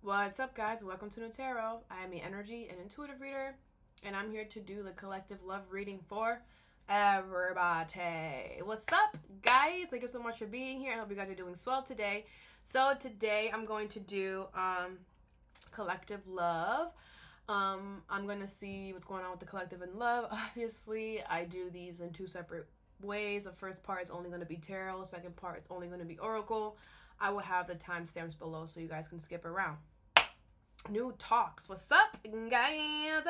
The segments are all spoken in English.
What's up, guys? Welcome to Nutarot. I am an energy and intuitive reader, and I'm here to do the collective love reading for everybody. What's up, guys? Thank you so much for being here. I hope you guys are doing swell today. So today I'm going to do collective love. I'm going to see what's going on with the collective and love. Obviously, I do these in two separate ways. The first part is only going to be tarot. Second part is only going to be oracle. I will have the timestamps below so you guys can skip around. NUTALKS. What's up, guys?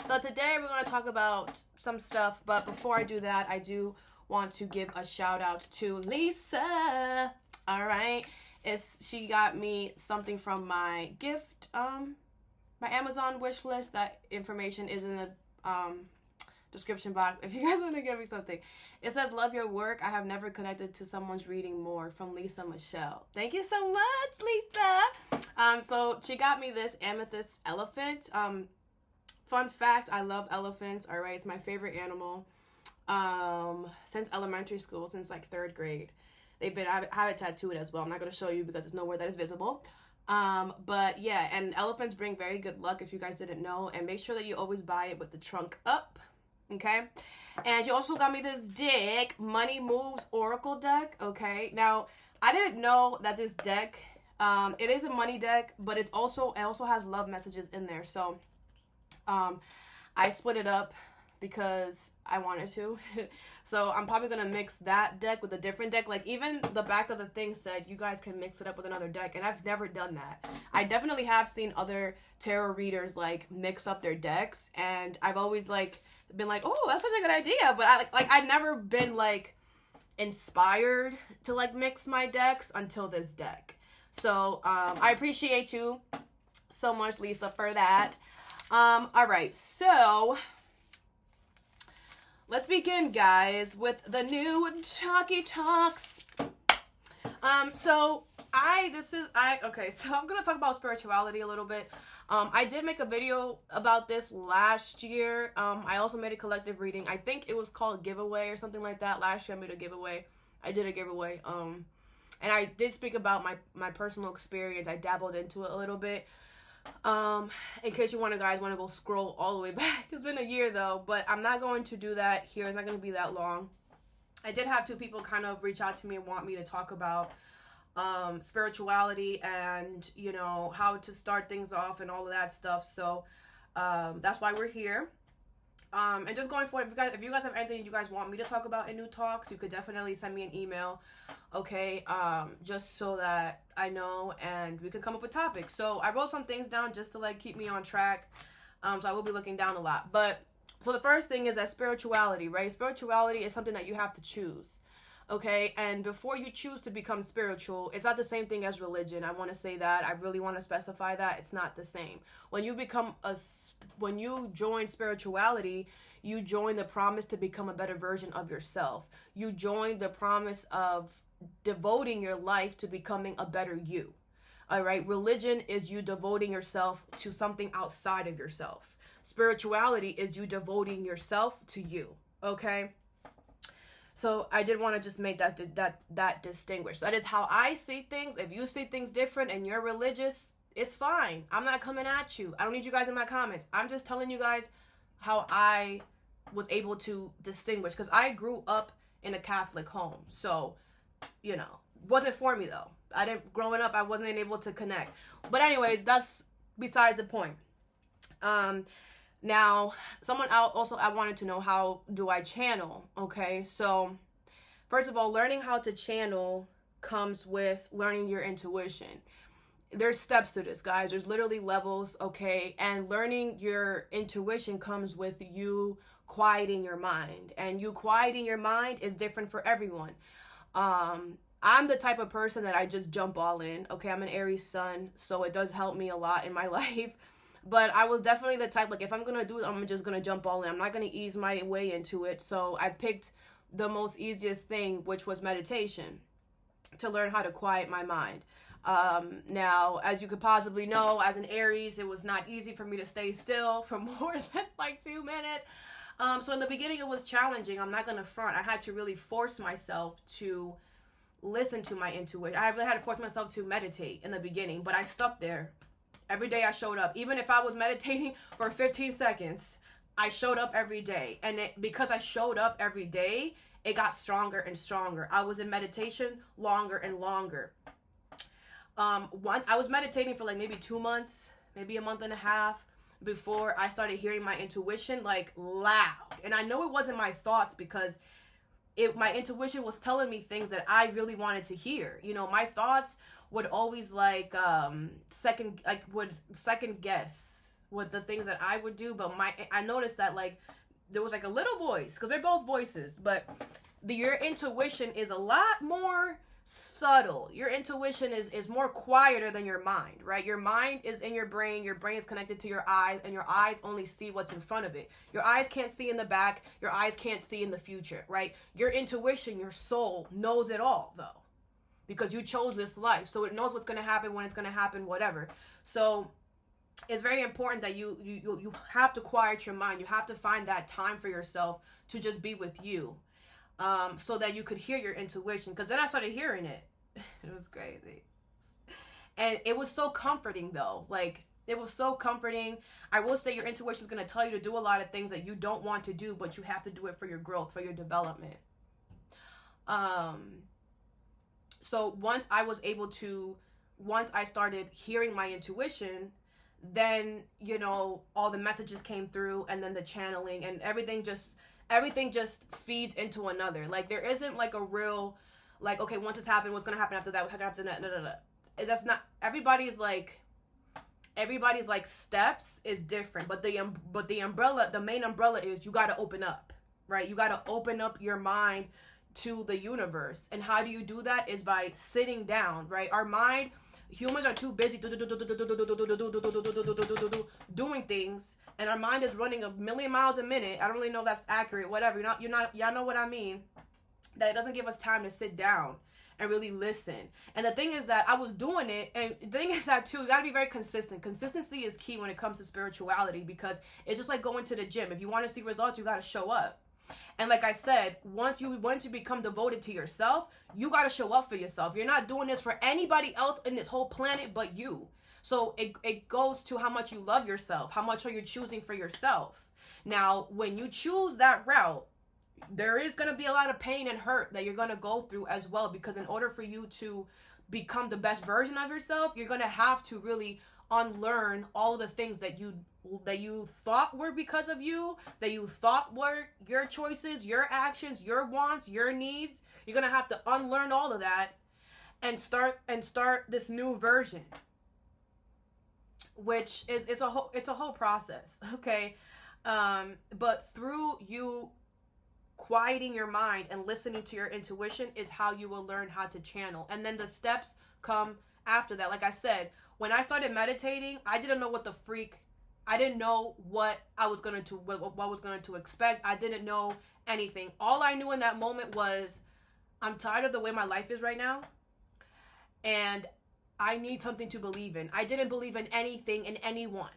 So today we're going to talk about some stuff, but before I do that, I do want to give a shout out to Lisa. All right, she got me something from my gift, my Amazon wish list. That information is in the description box if you guys want to give me something. It says, "Love your work. I have never connected to someone's reading more," from Lisa Michelle. Thank you so much, Lisa. So she got me this amethyst elephant. Fun fact, I love elephants. All right, it's my favorite animal. Since elementary school, since like 3rd grade. I have it tattooed as well. I'm not going to show you because it's nowhere that is visible. But yeah, and elephants bring very good luck if you guys didn't know. And make sure that you always buy it with the trunk up. Okay, and she also got me this deck, Money Moves Oracle deck. Okay, now I didn't know that this deck, it is a money deck, but it also has love messages in there. So I split it up because I wanted to. So I'm probably gonna mix that deck with a different deck. Like, even the back of the thing said you guys can mix it up with another deck, and I've never done that. I definitely have seen other tarot readers like mix up their decks, and I've always like been like, oh, that's such a good idea, but I've never been like inspired to like mix my decks until this deck. So I appreciate you so much, Lisa, for that. All right, so let's begin, guys, with the new NUTALKS. So I'm gonna talk about spirituality a little bit. I did make a video about this last year. I also made a collective reading. I think it was called giveaway or something like that. Last year I made a giveaway. I did a giveaway. And I did speak about my personal experience. I dabbled into it a little bit. In case you guys want to go scroll all the way back. It's been a year though, but I'm not going to do that here. It's not going to be that long. I did have 2 people kind of reach out to me and want me to talk about spirituality and, you know, how to start things off and all of that stuff. So that's why we're here. And just going forward, if you guys have anything you guys want me to talk about in NUTALKS, you could definitely send me an email, okay, just so that I know and we can come up with topics. So I wrote some things down just to like keep me on track, so I will be looking down a lot. But so the first thing is that spirituality, right? Spirituality is something that you have to choose, okay? And before you choose to become spiritual, it's not the same thing as religion. I want to say that. I really want to specify that it's not the same. When you join spirituality, you join the promise to become a better version of yourself. You join the promise of devoting your life to becoming a better you. All right? Religion is you devoting yourself to something outside of yourself. Spirituality is you devoting yourself to you. Okay? So I did want to just make that distinguish. That is how I see things. If you see things different and you're religious, it's fine. I'm not coming at you. I don't need you guys in my comments. I'm just telling you guys how I was able to distinguish, because I grew up in a Catholic home. So, you know, wasn't for me though. Growing up, I wasn't able to connect. But anyways, that's besides the point. Now, someone else also, I wanted to know, how do I channel? Okay, so first of all, learning how to channel comes with learning your intuition. There's steps to this, guys. There's literally levels, okay? And learning your intuition comes with you quieting your mind. And you quieting your mind is different for everyone. I'm the type of person that I just jump all in, okay? I'm an Aries sun, so it does help me a lot in my life. But I was definitely the type, like, if I'm going to do it, I'm just going to jump all in. I'm not going to ease my way into it. So I picked the most easiest thing, which was meditation, to learn how to quiet my mind. Now, as you could possibly know, as an Aries, it was not easy for me to stay still for more than like 2 minutes. So in the beginning, it was challenging. I'm not going to front. I had to really force myself to listen to my intuition. I really had to force myself to meditate in the beginning, but I stuck there Every day I showed up. Even if I was meditating for 15 seconds, I showed up every day. And because I showed up every day, it got stronger and stronger. I was in meditation longer and longer. Once I was meditating for like maybe 2 months, maybe a month and a half, before I started hearing my intuition like loud. And I know it wasn't my thoughts, because my intuition was telling me things that I really wanted to hear. You know, my thoughts would always like second guess what the things that I would do, but I noticed that like there was like a little voice, because they're both voices, but your intuition is a lot more subtle. Your intuition is more quieter than your mind, right? Your mind is in your brain is connected to your eyes, and your eyes only see what's in front of it. Your eyes can't see in the back, your eyes can't see in the future, right? Your intuition, your soul knows it all though, because you chose this life, so it knows what's going to happen, when it's going to happen, whatever. So it's very important that you have to quiet your mind. You have to find that time for yourself to just be with you, so that you could hear your intuition. Because then I started hearing it. It was crazy. And it was so comforting though. Like, it was so comforting. I will say your intuition is going to tell you to do a lot of things that you don't want to do, but you have to do it for your growth, for your development. So once I started hearing my intuition, then, you know, all the messages came through, and then the channeling, and everything just feeds into another. Like, there isn't like a real, like, okay, once it's happened, what's going to happen after that? What's going to happen after that? That's not, everybody's like steps is different, but the umbrella, the main umbrella is you got to open up, right? You got to open up your mind to the universe. And how do you do that? Is by sitting down, right? Our mind, humans are too busy doing things, and our mind is running 1,000,000 miles a minute. I don't really know if that's accurate, whatever. Y'all know what I mean. That it doesn't give us time to sit down and really listen. And the thing is that I was doing it, and the thing is that too, you gotta be very consistent. Consistency is key when it comes to spirituality, because it's just like going to the gym. If you want to see results, you gotta show up. And like I said, once you become devoted to yourself, you got to show up for yourself. You're not doing this for anybody else in this whole planet but you. So it goes to how much you love yourself. How much are you choosing for yourself? Now, when you choose that route, there is going to be a lot of pain and hurt that you're going to go through as well, because in order for you to become the best version of yourself, you're going to have to really unlearn all of the things that you thought were because of you, that you thought were your choices, your actions, your wants, your needs. You're gonna have to unlearn all of that and start this new version, which is it's a whole process, okay? But through you quieting your mind and listening to your intuition is how you will learn how to channel, and then the steps come after that. Like I said, when I started meditating, I didn't know what I was going to expect. I didn't know anything. All I knew in that moment was, I'm tired of the way my life is right now, and I need something to believe in. I didn't believe in anything and anyone.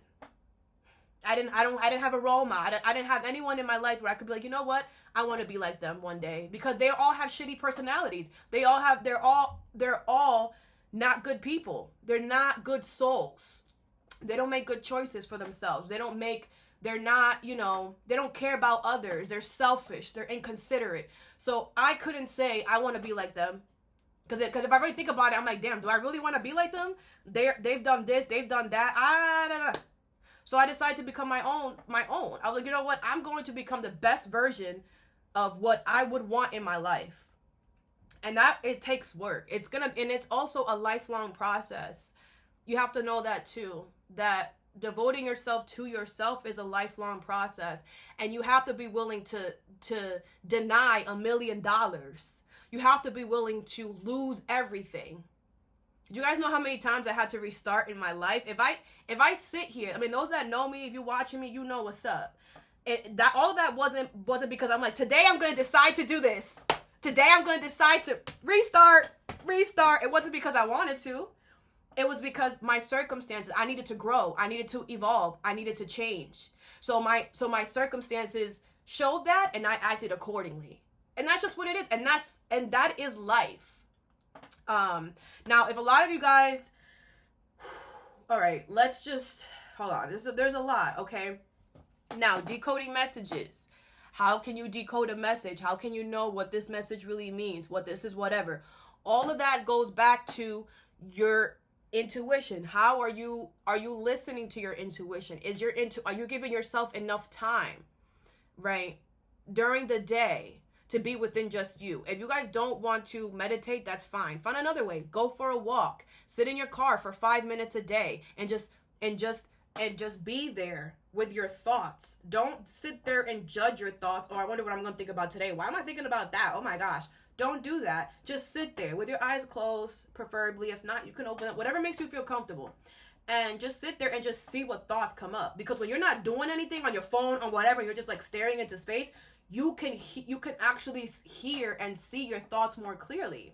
I didn't have a role model. I didn't have anyone in my life where I could be like, you know what? I want to be like them one day, because they all have shitty personalities. They're all not good people. They're not good souls. They don't make good choices for themselves. They don't care about others. They're selfish. They're inconsiderate. So I couldn't say I want to be like them. Because if I really think about it, I'm like, damn, do I really want to be like them? They've done this. They've done that. So I decided to become my own. I was like, you know what? I'm going to become the best version of what I would want in my life. And that, it takes work. And it's also a lifelong process. You have to know that too, that devoting yourself to yourself is a lifelong process, and you have to be willing to deny $1 million. You have to be willing to lose everything. Do you guys know how many times I had to restart in my life? If I sit here, I mean, those that know me, if you're watching me, you know what's up. All of that wasn't because I'm like, today I'm going to decide to do this. Today I'm going to decide to restart. It wasn't because I wanted to. It was because my circumstances, I needed to grow. I needed to evolve. I needed to change. So my circumstances showed that, and I acted accordingly. And that's just what it is. And that is life. Now, if a lot of you guys all right, let's just hold on. There's a lot, okay? Now, decoding messages. How can you decode a message? How can you know what this message really means? What this is, whatever. All of that goes back to your intuition. How are you listening to your intuition? Are you giving yourself enough time, right, during the day to be within just you? If you guys don't want to meditate, that's fine. Find another way. Go for a walk. Sit in your car for 5 minutes a day and just be there with your thoughts. Don't sit there and judge your thoughts. Oh, I wonder what I'm going to think about today. Why am I thinking about that? Oh my gosh. Don't do that. Just sit there with your eyes closed, preferably. If not, you can open up, whatever makes you feel comfortable. And just sit there and just see what thoughts come up. Because when you're not doing anything on your phone or whatever, you're just like staring into space, you can actually hear and see your thoughts more clearly.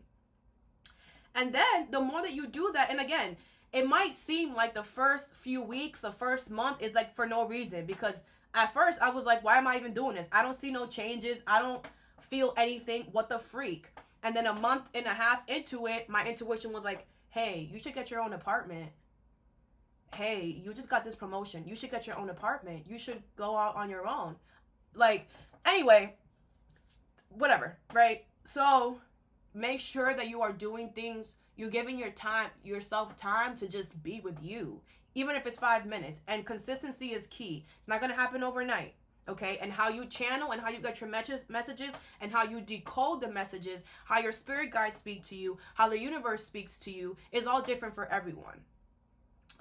And then the more that you do that, and again, it might seem like the first few weeks, the first month is like for no reason. Because at first I was like, why am I even doing this? I don't see no changes. I don't feel anything. What the freak? And then a month and a half into it, my intuition was like, hey, you should get your own apartment. Hey, you just got this promotion. You should get your own apartment. You should go out on your own. Like, anyway, whatever, right? So make sure that you are doing things. You're giving yourself time to just be with you, even if it's 5 minutes. And consistency is key. It's not going to happen overnight. Okay, and how you channel and how you get your messages and how you decode the messages, how your spirit guides speak to you, how the universe speaks to you is all different for everyone.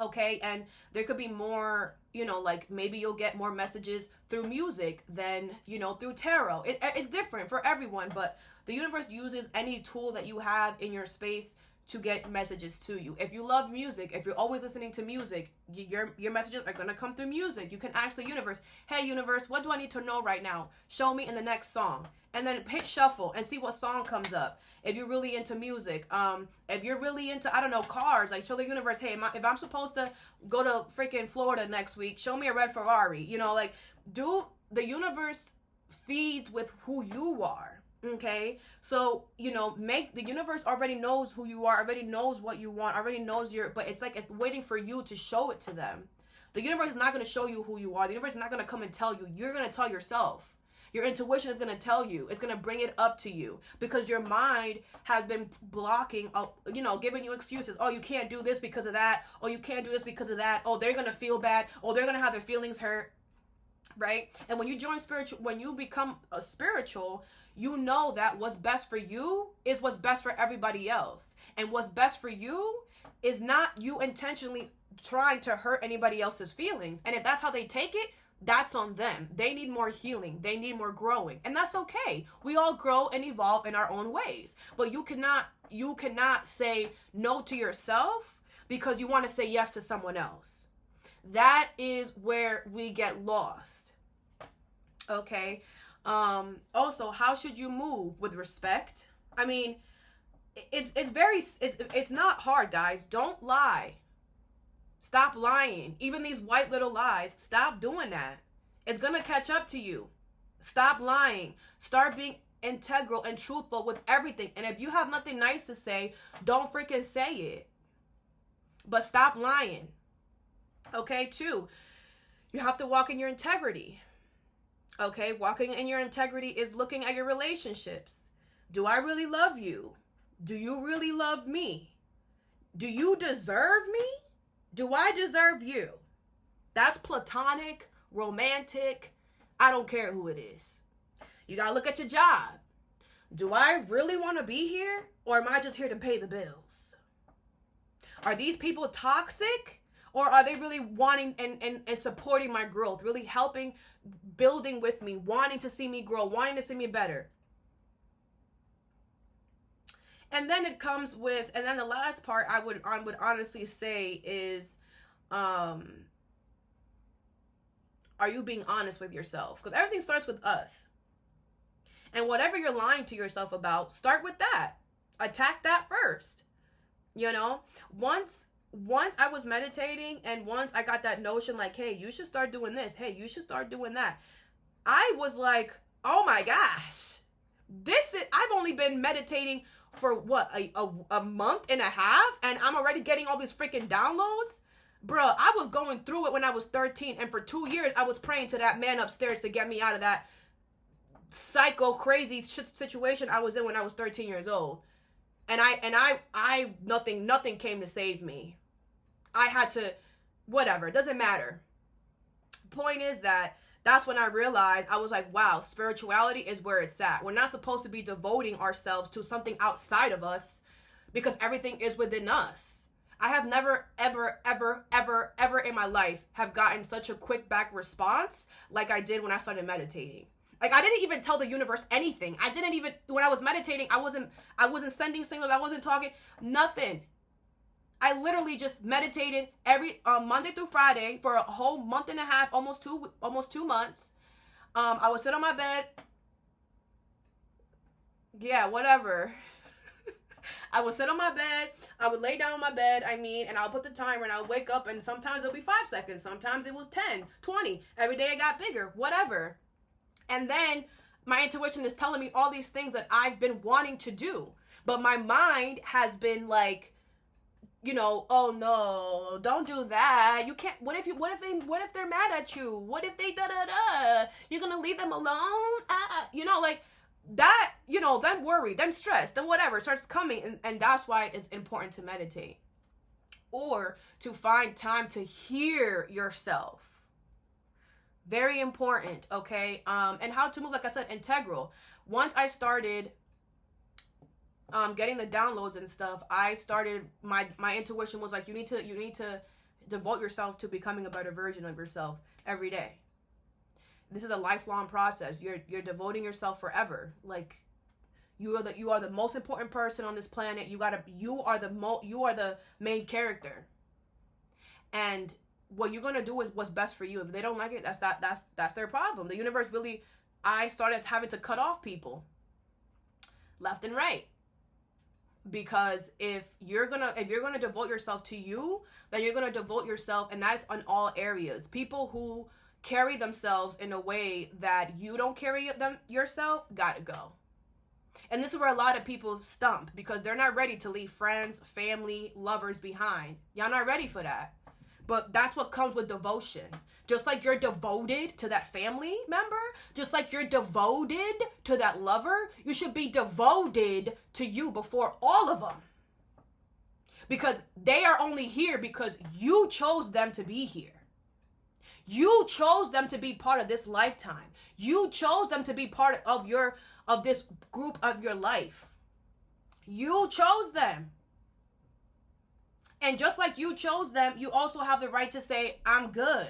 Okay, and there could be more, like maybe you'll get more messages through music than, through tarot. It's different for everyone, but the universe uses any tool that you have in your space to get messages to you. If you love music, if you're always listening to music, your messages are going to come through music. You can ask the universe, hey universe, what do I need to know right now? Show me in the next song. And then hit shuffle and see what song comes up. If you're really into music, if you're really into, I don't know, cars, like show the universe, hey, if I'm supposed to go to freaking Florida next week, show me a red Ferrari. The universe feeds with who you are. Okay, so the universe already knows who you are, already knows what you want, already knows but it's like it's waiting for you to show it to them. The universe is not going to show you who you are. The universe is not going to come and tell you. You're going to tell yourself. Your intuition is going to tell you. It's going to bring it up to you because your mind has been blocking, giving you excuses. Oh, you can't do this because of that. Oh, you can't do this because of that. Oh, they're going to feel bad. Oh, they're going to have their feelings hurt. Right? And when you when you become a spiritual, you know that what's best for you is what's best for everybody else. And what's best for you is not you intentionally trying to hurt anybody else's feelings. And if that's how they take it, that's on them. They need more healing. They need more growing. And that's okay. We all grow and evolve in our own ways. But you cannot say no to yourself because you want to say yes to someone else. That is where we get lost. Okay. Also, how should you move? With respect? I mean, it's not hard, guys. Don't lie. Stop lying. Even these white little lies, stop doing that. It's going to catch up to you. Stop lying. Start being integral and truthful with everything. And if you have nothing nice to say, don't freaking say it. But stop lying. Okay, 2, you have to walk in your integrity. Okay, walking in your integrity is looking at your relationships. Do I really love you? Do you really love me? Do you deserve me? Do I deserve you? That's platonic, romantic. I don't care who it is. You gotta look at your job. Do I really want to be here? Or am I just here to pay the bills? Are these people toxic? Or are they really wanting and supporting my growth? Really helping, building with me, wanting to see me grow, wanting to see me better? And then it comes with, and then the last part I would honestly say is, are you being honest with yourself? Because everything starts with us. And whatever you're lying to yourself about, start with that. Attack that first. Once I was meditating and once I got that notion like, hey, you should start doing this. Hey, you should start doing that. I was like, oh my gosh, I've only been meditating for what, a month and a half, and I'm already getting all these freaking downloads. Bruh, I was going through it when I was 13, and for 2 years I was praying to that man upstairs to get me out of that psycho crazy situation I was in when I was 13 years old. And I nothing came to save me. I had to, whatever, it doesn't matter. Point is that's when I realized, I was like, wow, spirituality is where it's at. We're not supposed to be devoting ourselves to something outside of us, because everything is within us. I have never, ever in my life have gotten such a quick back response like I did when I started meditating. Like, I didn't even tell the universe anything. I didn't even, when I was meditating, I wasn't sending signals, I wasn't talking, nothing. I literally just meditated every Monday through Friday for a whole month and a half, almost 2 months. I would sit on my bed. Yeah, whatever. I would sit on my bed. I would lay down on my bed, and I'll put the timer, and I'll wake up, and sometimes it'll be 5 seconds. Sometimes it was 10, 20. Every day it got bigger, whatever. And then my intuition is telling me all these things that I've been wanting to do. But my mind has been like, oh no, don't do that. You can't, what if they're mad at you? What if they da-da-da? You're gonna leave them alone? Like that, then worry, then stress, then whatever starts coming. And that's why it's important to meditate. Or to find time to hear yourself. Very important, okay? And how to move, like I said, integral. Once I started getting the downloads and stuff, I started, my intuition was like, you need to devote yourself to becoming a better version of yourself every day. This is a lifelong process. You're devoting yourself forever. Like, you are the most important person on this planet. You are the main character. And what you're gonna do is what's best for you. If they don't like it, that's their problem. The universe really, I started having to cut off people left and right. Because if you're gonna devote yourself to you, then you're gonna devote yourself, and that's on all areas. People who carry themselves in a way that you don't carry them yourself, gotta go. And this is where a lot of people stump, because they're not ready to leave friends, family, lovers behind. Y'all not ready for that. But that's what comes with devotion. Just like you're devoted to that family member, just like you're devoted to that lover, you should be devoted to you before all of them. Because they are only here because you chose them to be here. You chose them to be part of this lifetime. You chose them to be part of this group of your life. You chose them. And just like you chose them, you also have the right to say, I'm good.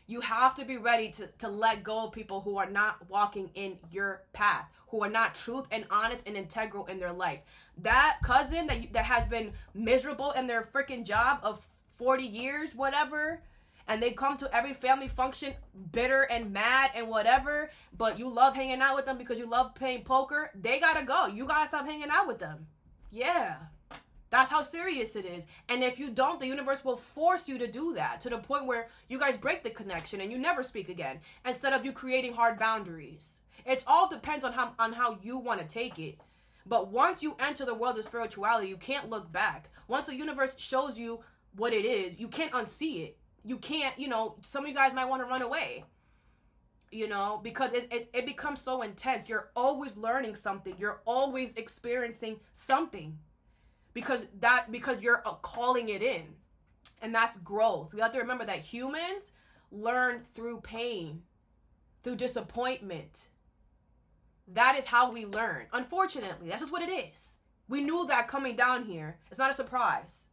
You have to be ready to let go of people who are not walking in your path, who are not truth and honest and integral in their life. That cousin that has been miserable in their freaking job of 40 years, whatever, and they come to every family function bitter and mad and whatever, but you love hanging out with them because you love playing poker, they gotta go. You gotta stop hanging out with them. Yeah. That's how serious it is. And if you don't, the universe will force you to do that, to the point where you guys break the connection and you never speak again, instead of you creating hard boundaries. It all depends on how you want to take it. But once you enter the world of spirituality, you can't look back. Once the universe shows you what it is, you can't unsee it. You can't, some of you guys might want to run away, because it becomes so intense. You're always learning something. You're always experiencing something. Because you're calling it in. And that's growth. We have to remember that humans learn through pain, through disappointment. That is how we learn. Unfortunately, that's just what it is. We knew that coming down here. It's not a surprise.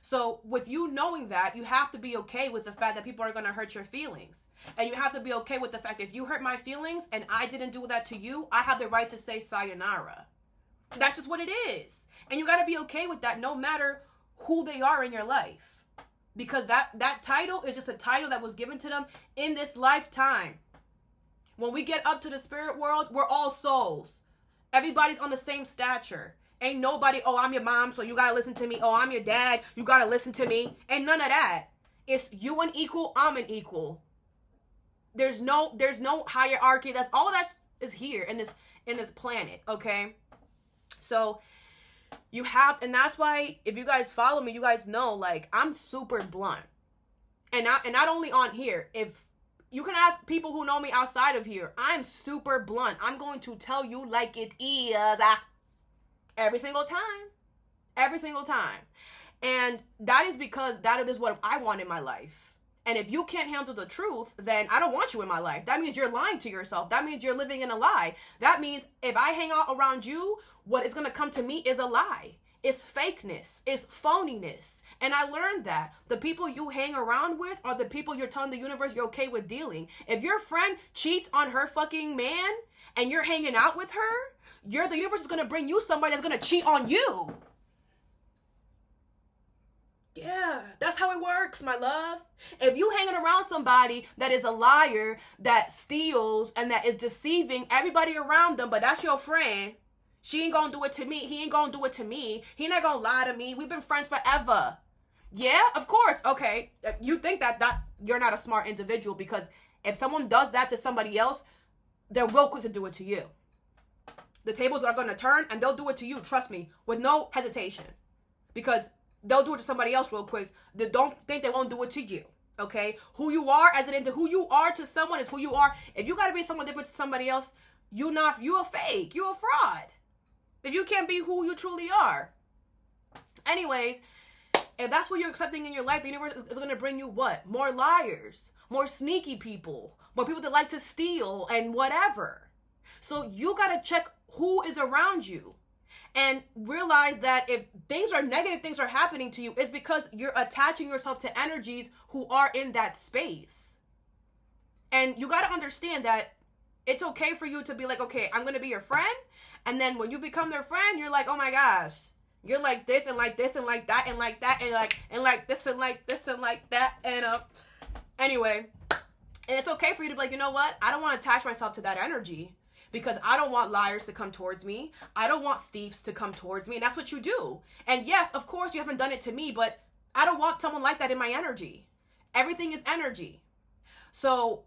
So with you knowing that, you have to be okay with the fact that people are going to hurt your feelings. And you have to be okay with the fact that if you hurt my feelings and I didn't do that to you, I have the right to say sayonara. That's just what it is. And you got to be okay with that, no matter who they are in your life. Because that title is just a title that was given to them in this lifetime. When we get up to the spirit world, we're all souls. Everybody's on the same stature. Ain't nobody, oh, I'm your mom, so you got to listen to me. Oh, I'm your dad, you got to listen to me. Ain't none of that. It's you an equal, I'm an equal. There's no hierarchy. That's all that is here in this planet, okay? So You have, and that's why if you guys follow me, you guys know, like, I'm super blunt. And not only on here, if you can ask people who know me outside of here, I'm super blunt. I'm going to tell you like it is every single time. Every single time. And that is because that is what I want in my life. And if you can't handle the truth, then I don't want you in my life. That means you're lying to yourself. That means you're living in a lie. That means if I hang out around you, what is going to come to me is a lie. It's fakeness. It's phoniness. And I learned that the people you hang around with are the people you're telling the universe you're okay with dealing. If your friend cheats on her fucking man and you're hanging out with her, the universe is going to bring you somebody that's going to cheat on you. Yeah, that's how it works, my love. If you hanging around somebody that is a liar, that steals, and that is deceiving everybody around them, but that's your friend, she ain't gonna do it to me. He ain't gonna do it to me. He not gonna lie to me. We've been friends forever. Yeah, of course. Okay, you think that you're not a smart individual, because if someone does that to somebody else, they're real quick to do it to you. The tables are gonna turn, and they'll do it to you, trust me, with no hesitation. Because they'll do it to somebody else real quick. They don't think they won't do it to you. Okay? Who you are who you are to someone is who you are. If you gotta be someone different to somebody else, you a fake. You a fraud. If you can't be who you truly are. Anyways, if that's what you're accepting in your life, the universe is gonna bring you what? More liars, more sneaky people, more people that like to steal and whatever. So you gotta check who is around you. And realize that if negative things are happening to you, it's because you're attaching yourself to energies who are in that space. And you got to understand that it's okay for you to be like, okay, I'm going to be your friend. And then when you become their friend, you're like, oh my gosh, you're like this and like this and like that and like that and like this and like this and like that. And anyway, and it's okay for you to be like, you know what? I don't want to attach myself to that energy. Because I don't want liars to come towards me. I don't want thieves to come towards me. And that's what you do. And yes, of course, you haven't done it to me, but I don't want someone like that in my energy. Everything is energy. So,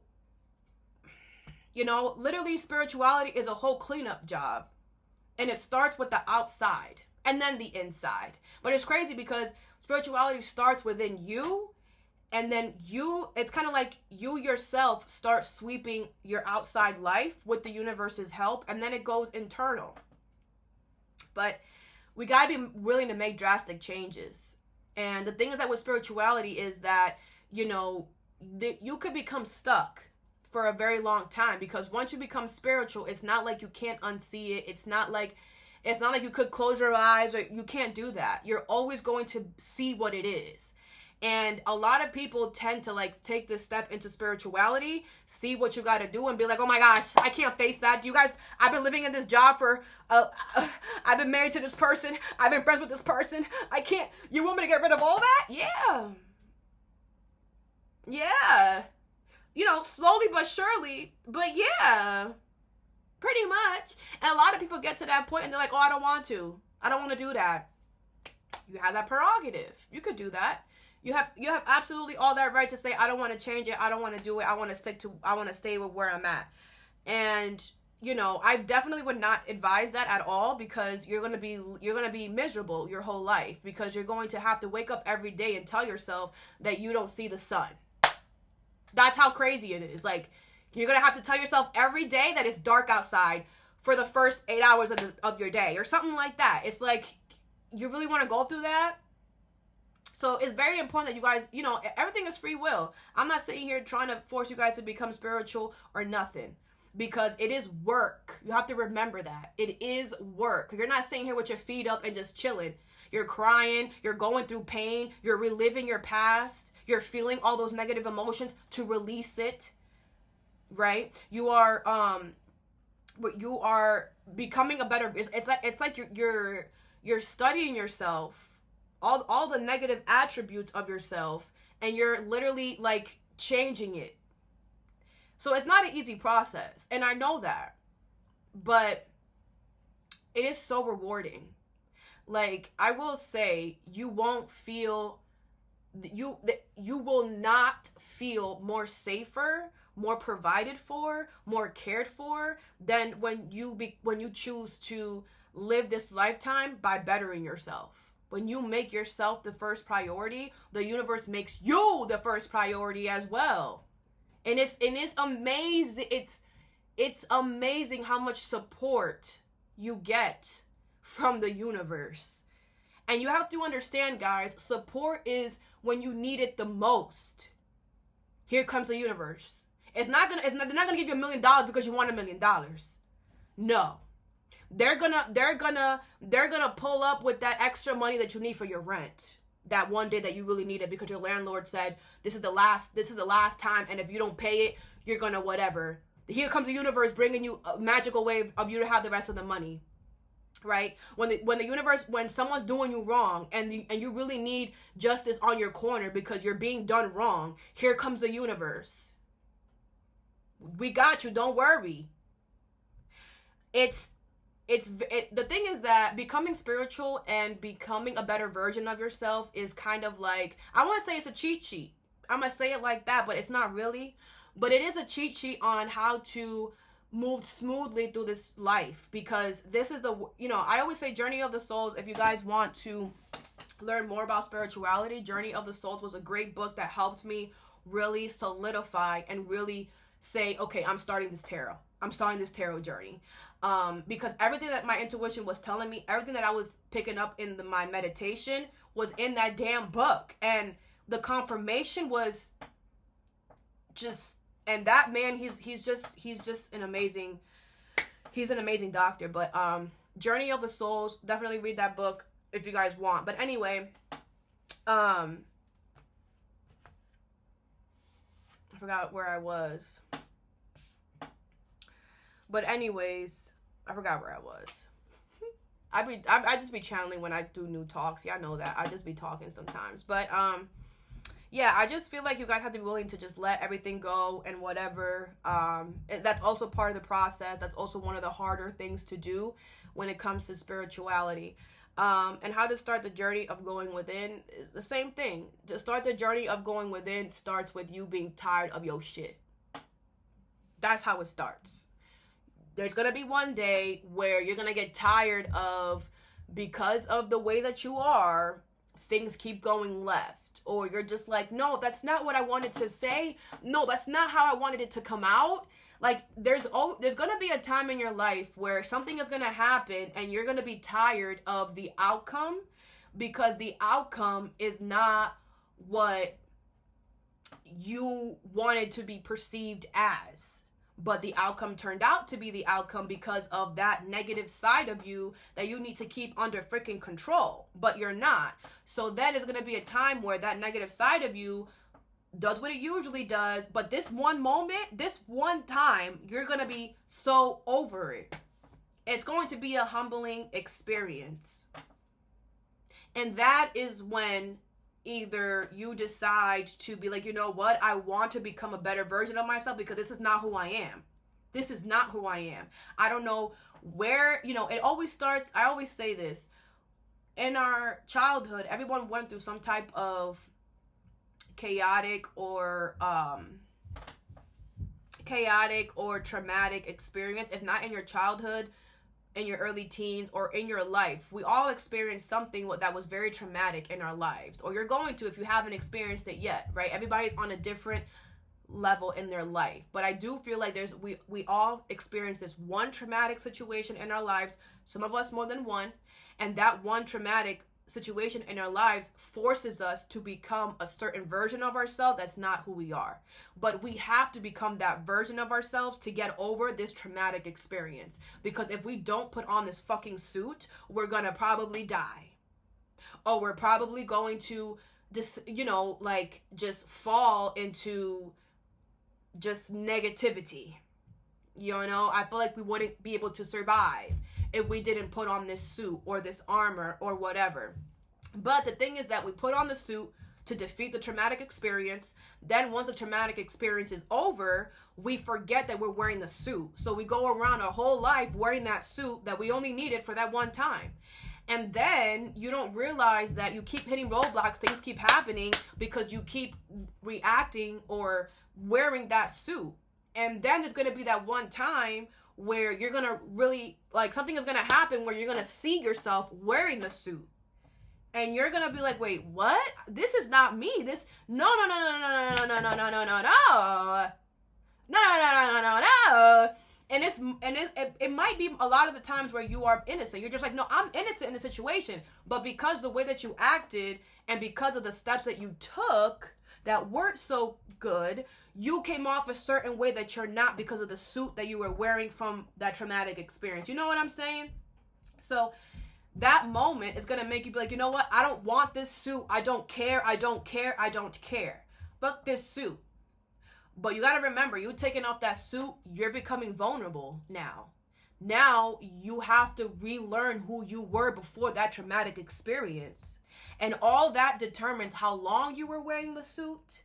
literally spirituality is a whole cleanup job. And it starts with the outside and then the inside. But it's crazy because spirituality starts within you. And then it's kind of like you yourself start sweeping your outside life with the universe's help. And then it goes internal. But we got to be willing to make drastic changes. And the thing is that with spirituality is that, you could become stuck for a very long time. Because once you become spiritual, it's not like you can't unsee it. It's not like you could close your eyes, or you can't do that. You're always going to see what it is. And a lot of people tend to take this step into spirituality, see what you got to do and be like, oh my gosh, I can't face that. I've been living in this job for, I've been married to this person. I've been friends with this person. I can't, you want me to get rid of all that? Yeah. Yeah. Slowly but surely, but yeah, pretty much. And a lot of people get to that point and they're like, oh, I don't want to do that. You have that prerogative. You could do that. You have absolutely all that right to say, I don't want to change it. I don't want to do it. I want to stay with where I'm at. And, I definitely would not advise that at all, because you're going to be miserable your whole life, because you're going to have to wake up every day and tell yourself that you don't see the sun. That's how crazy it is. You're going to have to tell yourself every day that it's dark outside for the first 8 hours of your day or something like that. It's like, you really want to go through that? So it's very important that you guys, everything is free will. I'm not sitting here trying to force you guys to become spiritual or nothing, because it is work. You have to remember that. It is work. You're not sitting here with your feet up and just chilling. You're crying. You're going through pain. You're reliving your past. You're feeling all those negative emotions to release it, right? You are becoming a better, it's like you're studying yourself, all the negative attributes of yourself, and you're literally changing it. So it's not an easy process, and I know that, but it is so rewarding. I will say, you won't feel, you will not feel more safer, more provided for, more cared for than when you choose to live this lifetime by bettering yourself. When you make yourself the first priority, the universe makes you the first priority as well. And it's amazing. It's amazing how much support you get from the universe. And you have to understand, guys, support is when you need it the most. Here comes the universe. They're not gonna give you $1 million because you want $1 million. No. They're gonna pull up with that extra money that you need for your rent. That one day that you really need it because your landlord said this is the last time, and if you don't pay it, you're gonna whatever. Here comes the universe bringing you a magical way of you to have the rest of the money. Right? When someone's doing you wrong and you really need justice on your corner because you're being done wrong, here comes the universe. We got you, don't worry. The thing is that becoming spiritual and becoming a better version of yourself is kind of like, I want to say it's a cheat sheet. I'm going to say it like that, but it's not really. But it is a cheat sheet on how to move smoothly through this life, because this is I always say Journey of the Souls. If you guys want to learn more about spirituality, Journey of the Souls was a great book that helped me really solidify and really say, okay, I'm starting this tarot journey. Because everything that my intuition was telling me, everything that I was picking up in my meditation was in that damn book. And the confirmation was just, and that man, he's just an amazing doctor. But Journey of the Souls, definitely read that book if you guys want. But anyway, I forgot where I was. But anyways, I forgot where I was. I just be channeling when I do NUTALKS. Y'all know that. I just be talking sometimes. But yeah, I just feel like you guys have to be willing to just let everything go and whatever. That's also part of the process. That's also one of the harder things to do when it comes to spirituality. And how to start the journey of going within is the same thing. To start the journey of going within starts with you being tired of your shit. That's how it starts. There's going to be one day where you're going to get tired of, because of the way that you are, things keep going left. Or you're just like, no, that's not what I wanted to say. No, that's not how I wanted it to come out. Like, there's going to be a time in your life where something is going to happen and you're going to be tired of the outcome, because the outcome is not what you wanted to be perceived as. But the outcome turned out to be the outcome because of that negative side of you that you need to keep under freaking control. But you're not. So then there's going to be a time where that negative side of you does what it usually does. But this one moment, this one time, you're going to be so over it. It's going to be a humbling experience. And that is when either you decide to be like, you know what, I want to become a better version of myself, because this is not who I am. This is not who I am. I don't know where, it always starts, I always say this, in our childhood, everyone went through some type of chaotic or traumatic experience. If not in your childhood, in your early teens, or in your life, we all experienced something that was very traumatic in our lives, or you're going to if you haven't experienced it yet, right? Everybody's on a different level in their life, but I do feel like we all experience this one traumatic situation in our lives, some of us more than one, and that one traumatic situation in our lives forces us to become a certain version of ourselves that's not who we are. But we have to become that version of ourselves to get over this traumatic experience, because if we don't put on this fucking suit, we're gonna probably die, or we're probably going to just fall into just negativity. I feel like we wouldn't be able to survive if we didn't put on this suit or this armor or whatever. But the thing is that we put on the suit to defeat the traumatic experience. Then once the traumatic experience is over, we forget that we're wearing the suit. So we go around our whole life wearing that suit that we only needed for that one time. And then you don't realize that you keep hitting roadblocks, things keep happening because you keep reacting or wearing that suit. And then there's going to be that one time where you're gonna really, like, something is gonna happen where you're gonna see yourself wearing the suit. And you're gonna be like, wait, what? This is not me. This, no. And it might be a lot of the times where you are innocent. You're just like, no, I'm innocent in the situation. But because the way that you acted and because of the steps that you took that weren't so good, you came off a certain way that you're not because of the suit that you were wearing from that traumatic experience. You know what I'm saying? So that moment is going to make you be like, you know what? I don't want this suit. I don't care. Fuck this suit. But you got to remember, you taking off that suit, you're becoming vulnerable now. Now you have to relearn who you were before that traumatic experience. And all that determines how long you were wearing the suit,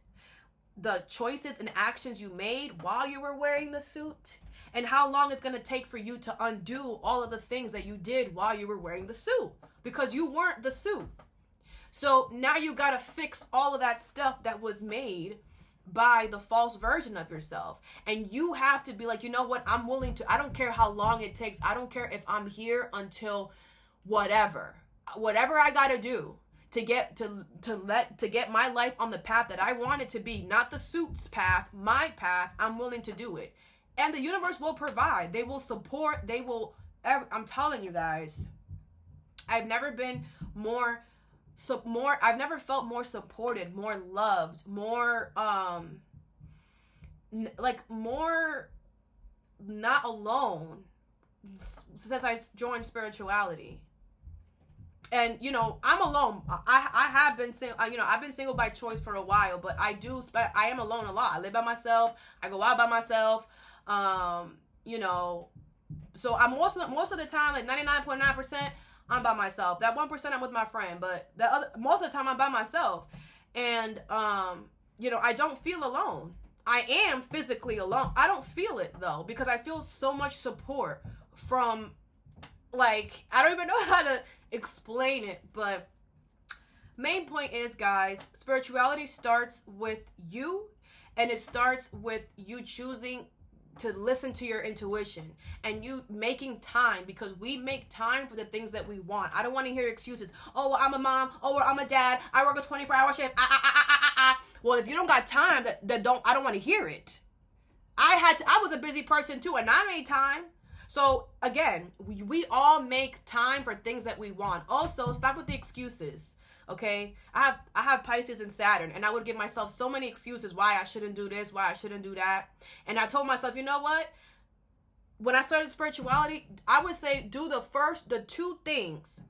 the choices and actions you made while you were wearing the suit, and how long it's going to take for you to undo all of the things that you did while you were wearing the suit, because you weren't the suit. So now you got to fix all of that stuff that was made by the false version of yourself. And you have to be like, you know what? I'm willing to, I don't care how long it takes. I don't care if I'm here until whatever I got to do to get my life on the path that I want it to be, not the suit's path, my path. I'm willing to do it. And the universe will provide. They will support. I'm telling you guys, I've never been I've never felt more supported, more loved, more more not alone since I joined spirituality. And I'm alone. I have been single. I've been single by choice for a while, but I am alone a lot. I live by myself. I go out by myself. So I'm most of the time, like 99.9%, I'm by myself. That 1% I'm with my friend, but most of the time I'm by myself. And I don't feel alone. I am physically alone. I don't feel it though, because I feel so much support from, like, I don't even know how to explain it, but main point is, guys, spirituality starts with you, and it starts with you choosing to listen to your intuition and you making time, because we make time for the things that we want. I don't want to hear excuses. Oh, well, I'm a mom. Oh, well, I'm a dad. I work a 24-hour shift. Well, if you don't got time, I don't want to hear it. I was a busy person too, and I made time. So again, we all make time for things that we want. Also, stop with the excuses. Okay, I have Pisces and Saturn, and I would give myself so many excuses why I shouldn't do this, why I shouldn't do that. And I told myself, you know what? When I started spirituality, I would say do the two things.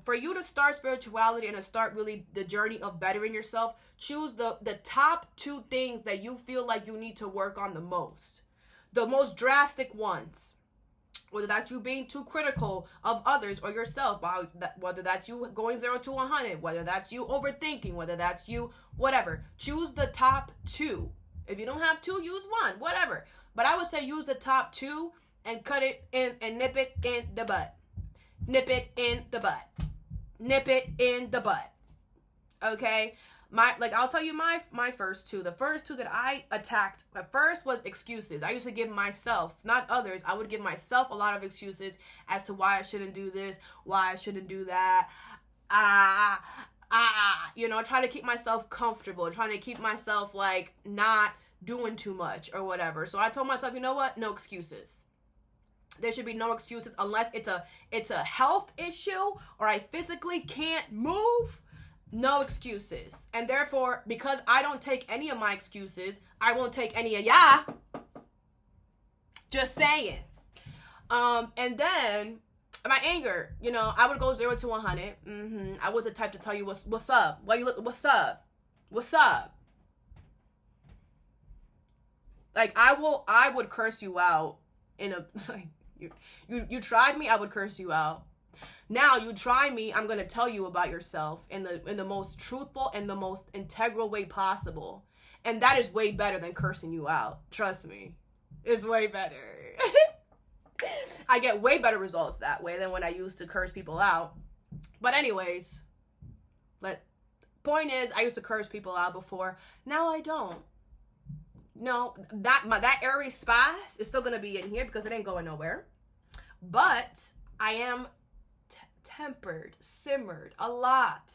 For you to start spirituality and to start really the journey of bettering yourself, choose the top two things that you feel like you need to work on the most drastic ones. Whether that's you being too critical of others or yourself, whether that's you going 0 to 100, whether that's you overthinking, whether that's you, whatever. Choose the top two. If you don't have two, use one, whatever. But I would say use the top two and cut it in and nip it in the butt. Nip it in the butt. Nip it in the butt. Okay? I'll tell you my first two. The first two that I attacked at first was excuses. I used to give myself, not others, I would give myself a lot of excuses as to why I shouldn't do this, why I shouldn't do that. Trying to keep myself comfortable, trying to keep myself like not doing too much or whatever. So I told myself, you know what? No excuses. There should be no excuses unless it's a health issue or I physically can't move. No excuses. And therefore, because I don't take any of my excuses, I won't take any of ya. Just saying. And then my anger, I would go 0 to 100. I was the type to tell you what's up. Why you look? What's up? What's up? Like I would curse you out in a like you tried me, I would curse you out. Now you try me, I'm going to tell you about yourself in the most truthful and the most integral way possible. And that is way better than cursing you out. Trust me. It's way better. I get way better results that way than when I used to curse people out. But anyways, point is, I used to curse people out before. Now I don't. no, that Aries spice is still gonna be in here because it ain't going nowhere. But I am tempered, simmered a lot.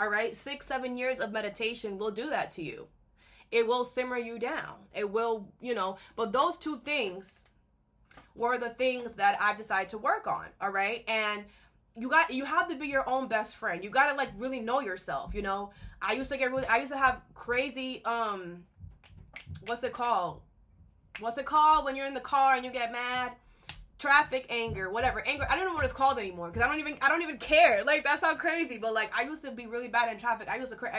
All right, 6-7 years of meditation will do that to you. It will simmer you down. It will, but those two things were the things that I decided to work on. All right, and you have to be your own best friend. You got to like really know yourself. I used to have crazy what's it called when you're in the car and you get mad? Traffic anger, whatever. Anger, I don't know what it's called anymore because I don't even care. Like, that's how crazy. But like, I used to be really bad in traffic. I used to curse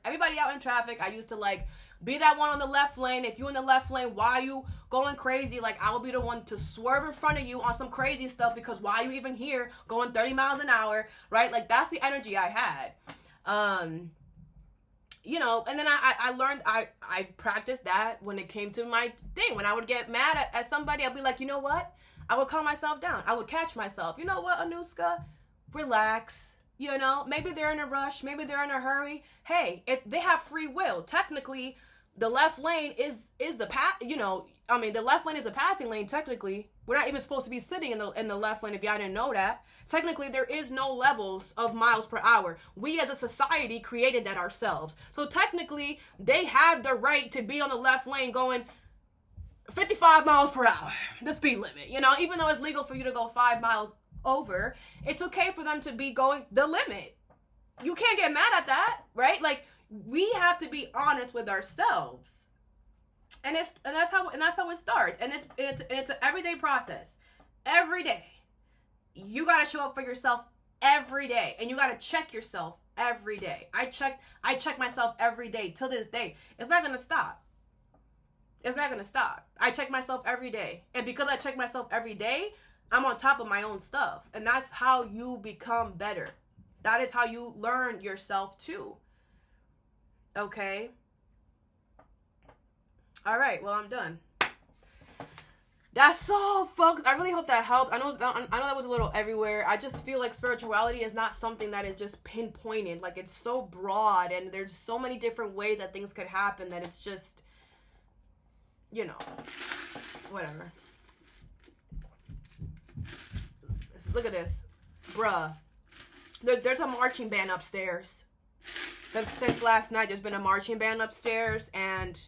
everybody out in traffic. I used to like be that one on the left lane. If you in the left lane, why are you going crazy? Like, I will be the one to swerve in front of you on some crazy stuff because why are you even here going 30 miles an hour, right? Like, that's the energy I had. And then I learned, I practiced that when it came to my thing. When I would get mad at somebody, I'd be like, you know what? I would calm myself down. I would catch myself. You know what, Anuska? Relax. Maybe they're in a rush. Maybe they're in a hurry. Hey, if they have free will, technically, the left lane is the the left lane is a passing lane, technically. We're not even supposed to be sitting in the left lane if y'all didn't know that. Technically, there is no levels of miles per hour. We as a society created that ourselves. So technically, they have the right to be on the left lane going 55 miles per hour, the speed limit. Even though it's legal for you to go 5 miles over, it's okay for them to be going the limit. You can't get mad at that, right? Like, we have to be honest with ourselves. And that's how it starts. And it's an everyday process. Every day. You got to show up for yourself every day, and you got to check yourself every day. I check myself every day till this day. It's not going to stop. I check myself every day. And because I check myself every day, I'm on top of my own stuff. And that's how you become better. That is how you learn yourself too. Okay? All right, well, I'm done. That's all, folks. I really hope that helped. I know that was a little everywhere. I just feel like spirituality is not something that is just pinpointed. Like, it's so broad, and there's so many different ways that things could happen that it's just, whatever. Look at this. Bruh. There's a marching band upstairs. Since last night, there's been a marching band upstairs, and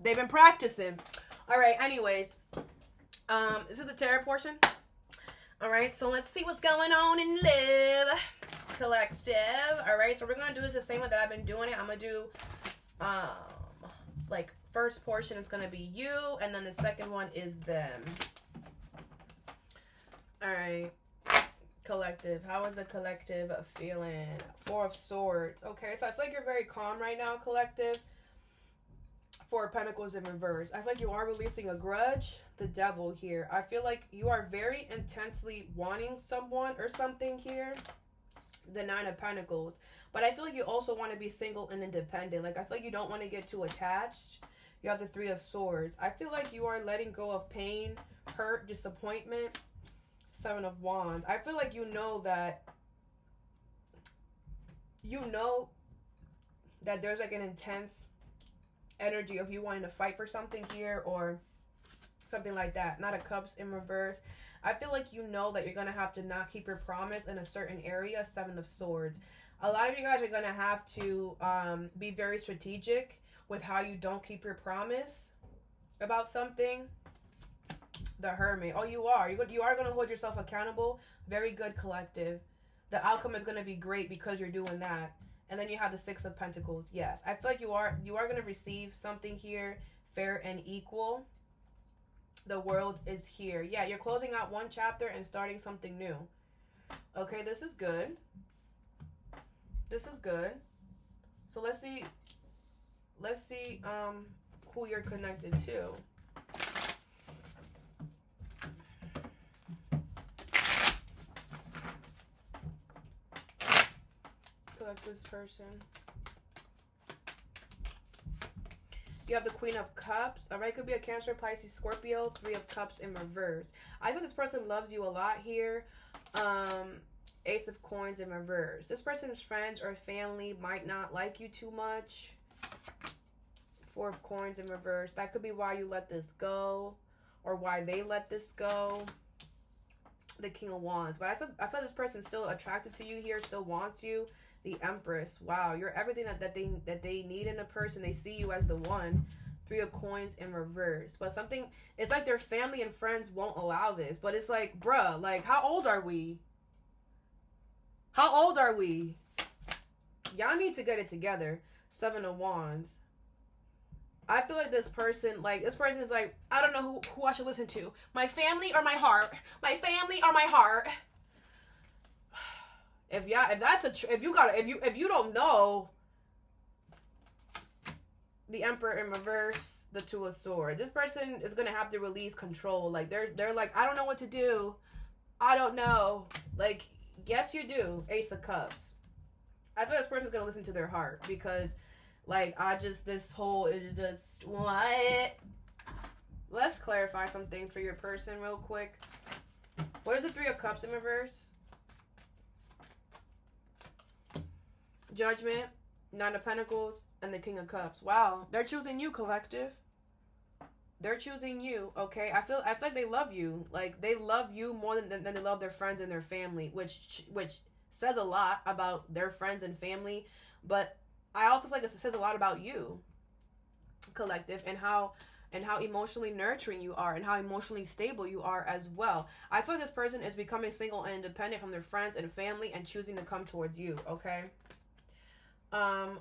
they've been practicing. All right, anyways, this is the tarot portion. All right, so let's see what's going on in Live Collective. All right, so we're gonna do this the same way that I've been doing it. I'm gonna do like, first portion is gonna be you, and then the second one is them. All right, Collective, how is the collective feeling? 4 of Swords. Okay, so I feel like you're very calm right now, Collective. 4 of Pentacles in reverse. I feel like you are releasing a grudge. The Devil here. I feel like you are very intensely wanting someone or something here. The 9 of Pentacles. But I feel like you also want to be single and independent. Like, I feel like you don't want to get too attached. You have the 3 of Swords. I feel like you are letting go of pain, hurt, disappointment. 7 of Wands. I feel like you know that there's like an intense energy of you wanting to fight for something here or something like that. Knight of Cups in reverse. I feel like you know that you're going to have to not keep your promise in a certain area. 7 of Swords. A lot of you guys are going to have to be very strategic with how you don't keep your promise about something. The Hermit. Oh, you are. You are going to hold yourself accountable. Very good, Collective. The outcome is going to be great because you're doing that. And then you have the 6 of Pentacles. Yes. I feel like you are going to receive something here fair and equal. The World is here. Yeah, you're closing out one chapter and starting something new. Okay, this is good. This is good. So let's see who you're connected to. This person. You have the Queen of Cups. All right, could be a Cancer, Pisces, Scorpio. 3 of Cups in reverse. I think this person loves you a lot here. Ace of Coins in reverse. This person's friends or family might not like you too much. Four of Coins in reverse. That could be why you let this go, or why they let this go. The King of Wands. But I feel this person's still attracted to you here, still wants you. The Empress. Wow, you're everything that they need in a person. They see you as the one. Three of Coins in reverse. But something, it's like their family and friends won't allow this. But it's like, bruh, like, how old are we? How old are we? Y'all need to get it together. Seven of Wands. I feel like this person is like, I don't know who I should listen to. My family or my heart? My family or my heart? If you don't know, the Emperor in reverse, the Two of Swords. This person is gonna have to release control. Like they're like, I don't know what to do. I don't know. Like, yes you do. Ace of Cups. I feel this person's gonna listen to their heart, because like this whole is just what? Let's clarify something for your person real quick. What is the Three of Cups in reverse? Judgment, Nine of Pentacles, and the King of Cups. Wow, they're choosing you, collective. They're choosing you, okay? I feel like they love you. Like, they love you more than they love their friends and their family, which says a lot about their friends and family. But I also feel like it says a lot about you, collective, and how emotionally nurturing you are, and how emotionally stable you are as well. I feel this person is becoming single and independent from their friends and family and choosing to come towards you, okay?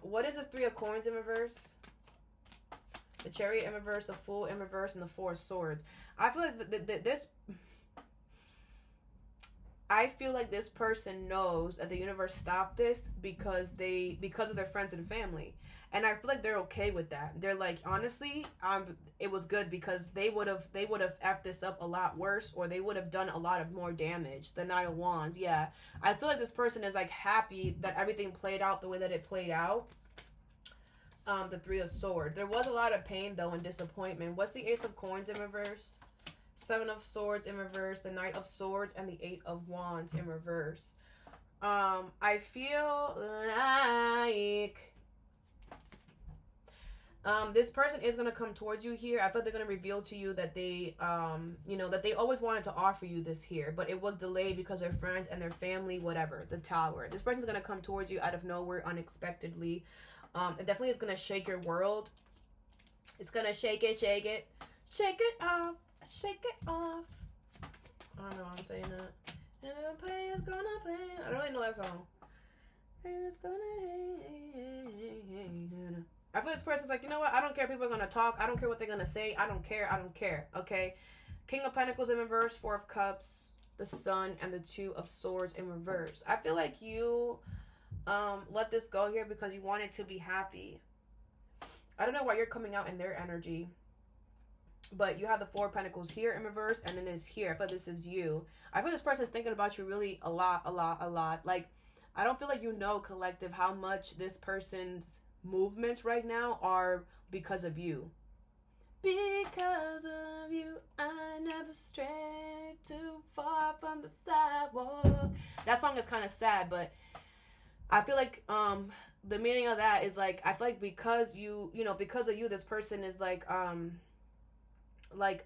What is this Three of Coins in reverse? The Chariot in reverse, the Fool in reverse, and the Four of Swords. I feel like this person knows that the universe stopped this because of their friends and family. And I feel like they're okay with that. They're like, honestly, it was good, because they would have effed this up a lot worse, or they would have done a lot of more damage. The Nine of Wands, yeah. I feel like this person is like happy that everything played out the way that it played out. The Three of Swords. There was a lot of pain though and disappointment. What's the Ace of Coins in reverse? Seven of Swords in reverse, the Knight of Swords, and the Eight of Wands in reverse. I feel like this person is going to come towards you here. I feel they're going to reveal to you that they, that they always wanted to offer you this here, but it was delayed because their friends and their family, whatever. It's a Tower. This person's going to come towards you out of nowhere, unexpectedly. It definitely is going to shake your world. It's going to shake it off. Shake it off. I don't know why I'm saying that. And the player's gonna play. I don't really know that song. And it's gonna. I feel this person's like, you know what? I don't care if people are gonna talk. I don't care what they're gonna say. I don't care. Okay. King of Pentacles in reverse, Four of Cups, the Sun, and the Two of Swords in reverse. I feel like you let this go here because you wanted to be happy. I don't know why you're coming out in their energy. But you have the Four of Pentacles here in reverse, and then it's here. But this is you. I feel this person is thinking about you really a lot. Like, I don't feel like you know, collective, how much this person's movements right now are because of you. Because of you, I never strayed too far from the sidewalk. That song is kind of sad, but I feel like the meaning of that is like, I feel like because because of you, this person is like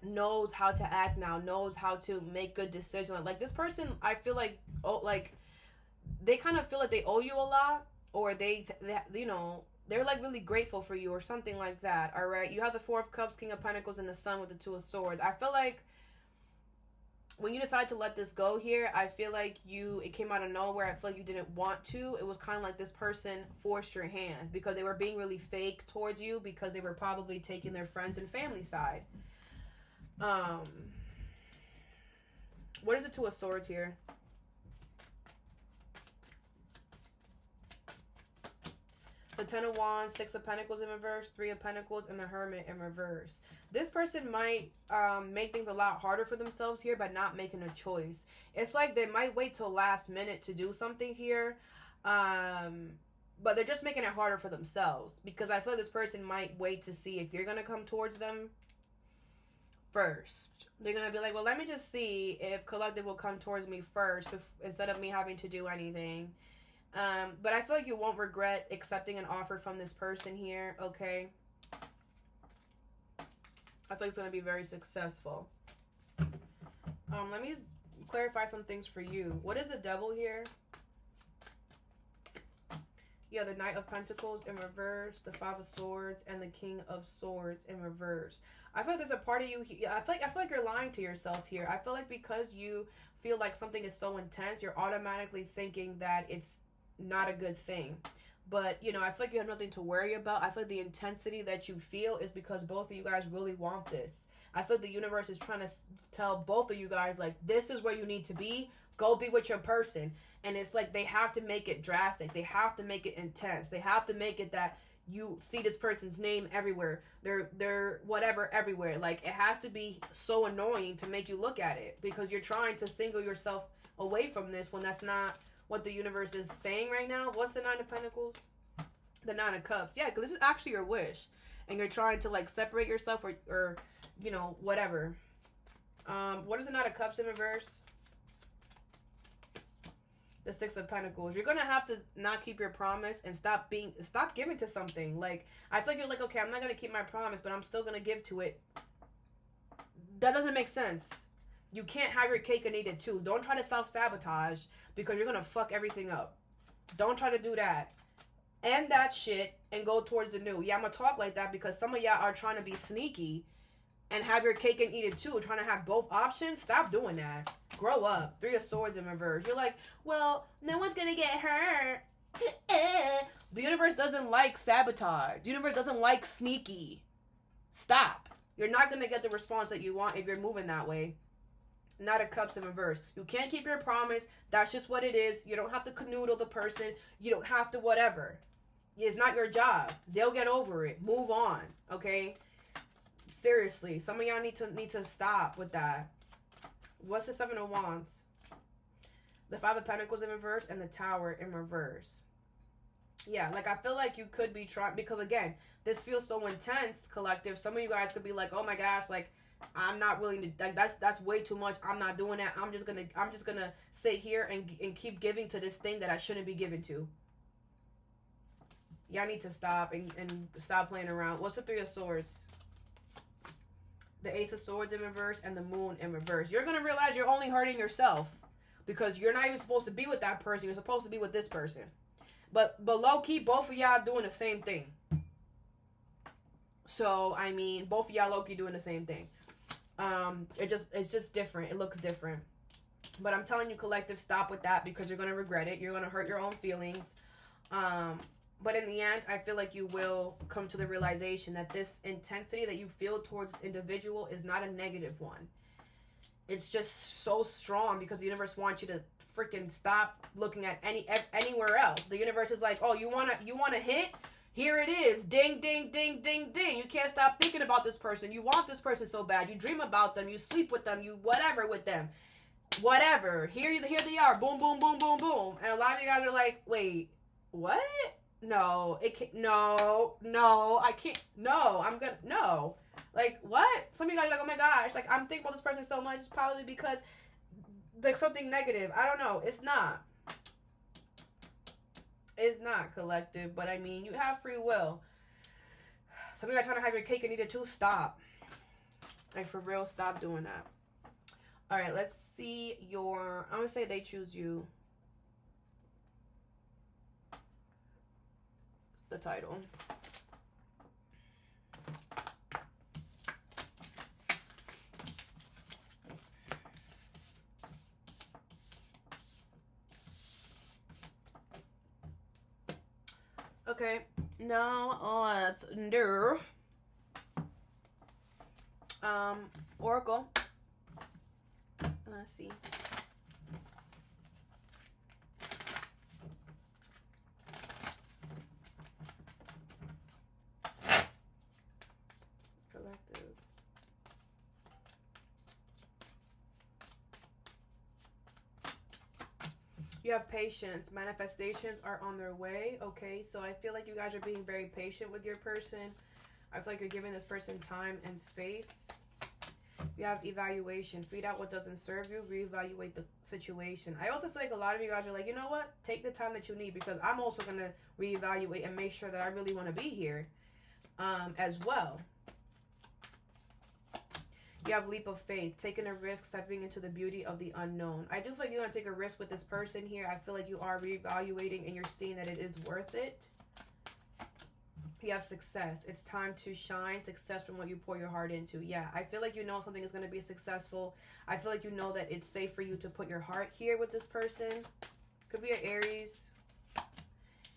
knows how to act now, knows how to make good decisions. Like this person, I feel like, they kind of feel like they owe you a lot, or they're like really grateful for you or something like that. All right, you have the Four of Cups, King of Pentacles, and the Sun with the Two of Swords. I feel like when you decide to let this go here, I feel like it came out of nowhere. I feel like you didn't want to. It was kind of like this person forced your hand because they were being really fake towards you, because they were probably taking their friends and family side. What is the Two of Swords here? The Ten of Wands, Six of Pentacles in reverse, Three of Pentacles, and the Hermit in reverse. This person might make things a lot harder for themselves here by not making a choice. It's like they might wait till last minute to do something here, but they're just making it harder for themselves, because I feel this person might wait to see if you're going to come towards them first. They're going to be like, well, let me just see if collective will come towards me first instead of me having to do anything. But I feel like you won't regret accepting an offer from this person here, okay? I feel like it's going to be very successful. Let me clarify some things for you. What is the devil here? Yeah, the Knight of Pentacles in reverse, the Five of Swords, and the King of Swords in reverse. I feel like there's a part of you. I feel like you're lying to yourself here. I feel like because you feel like something is so intense, you're automatically thinking that it's not a good thing. But, you know, I feel like you have nothing to worry about. I feel like the intensity that you feel is because both of you guys really want this. I feel like the universe is trying to tell both of you guys, like, this is where you need to be. Go be with your person. And it's like they have to make it drastic. They have to make it intense. They have to make it that you see this person's name everywhere. They're whatever everywhere. Like, it has to be so annoying to make you look at it because you're trying to single yourself away from this when that's not what the universe is saying right now. What's the Nine of Pentacles? The Nine of Cups. Yeah, because this is actually your wish. And you're trying to, like, separate yourself or you know, whatever. What is the Nine of Cups in reverse? The Six of Pentacles. You're going to have to not keep your promise and stop giving to something. Like, I feel like you're like, okay, I'm not going to keep my promise, but I'm still going to give to it. That doesn't make sense. You can't have your cake and eat it too. Don't try to self-sabotage because you're going to fuck everything up. Don't try to do that. End that shit and go towards the new. Yeah, I'm going to talk like that because some of y'all are trying to be sneaky and have your cake and eat it too. Trying to have both options. Stop doing that. Grow up. Three of Swords in reverse. You're like, well, no one's going to get hurt. The universe doesn't like sabotage. The universe doesn't like sneaky. Stop. You're not going to get the response that you want if you're moving that way. Knight of Cups in reverse. You can't keep your promise. That's just what it is. You don't have to canoodle the person. You don't have to whatever. It's not your job. They'll get over it. Move on. Okay? Seriously. Some of y'all need to stop with that. What's the Seven of Wands? The Five of Pentacles in reverse and the Tower in reverse. Yeah, like I feel like you could be trying, because again, this feels so intense, collective. Some of you guys could be like, oh my gosh, like I'm not willing to, like that's way too much. I'm not doing that. I'm just gonna sit here and keep giving to this thing that I shouldn't be giving to. Y'all need to stop and stop playing around. What's the Three of Swords? The Ace of Swords in reverse and the Moon in reverse. You're gonna realize you're only hurting yourself because you're not even supposed to be with that person. You're supposed to be with this person. But low key, both of y'all doing the same thing. So I mean, both of y'all low key doing the same thing. It's just different. It looks different. But I'm telling you, collective, stop with that because you're gonna regret it. You're gonna hurt your own feelings. But in the end, I feel like you will come to the realization that this intensity that you feel towards this individual is not a negative one. It's just so strong because the universe wants you to freaking stop looking at anywhere else. The universe is like, oh, you wanna hit? Here it is. Ding, ding, ding, ding, ding. You can't stop thinking about this person. You want this person so bad. You dream about them. You sleep with them. You whatever with them. Whatever. Here they are. Boom, boom, boom, boom, boom. And a lot of you guys are like, wait, what? No, it can't. No, I can't. No, I'm gonna. No. Like, what? Some of you guys are like, oh my gosh. Like, I'm thinking about this person so much. It's probably because, like, something negative. I don't know. It's not. It's not, collective, but I mean, you have free will. Some of you are trying to have your cake and eat it too. Stop. Like, for real, stop doing that. All right, let's see your, I'm going to say they choose you. The title. Okay, now let's do Oracle. Let's see. Collective. You have patience. Manifestations are on their way. Okay, so I feel like you guys are being very patient with your person. I feel like you're giving this person time and space. We have evaluation. Feed out what doesn't serve you. Reevaluate the situation. I also feel like a lot of you guys are like, you know what? Take the time that you need, because I'm also going to reevaluate and make sure that I really want to be here as well. You have leap of faith, taking a risk, stepping into the beauty of the unknown. I do feel like you're going to take a risk with this person here. I feel like you are reevaluating and you're seeing that it is worth it. You have success. It's time to shine. Success from what you pour your heart into. Yeah, I feel like you know something is going to be successful. I feel like you know that it's safe for you to put your heart here with this person. Could be an Aries.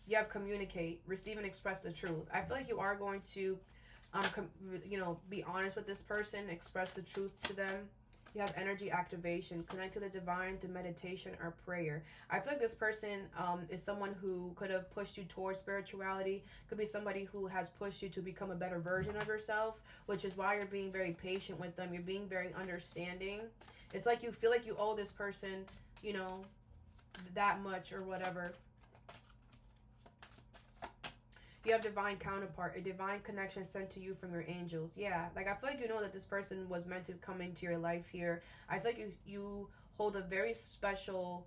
You have communicate, receive and express the truth. I feel like you are going to be honest with this person, express the truth to them. You have energy activation, connect to the divine through meditation or prayer. I feel like this person is someone who could have pushed you towards spirituality. Could be somebody who has pushed you to become a better version of yourself, which is why you're being very patient with them. You're being very understanding. It's like you feel like you owe this person, you know, that much or whatever. You have divine counterpart, a divine connection sent to you from your angels. Yeah, like I feel like you know that this person was meant to come into your life here. I feel like you hold a very special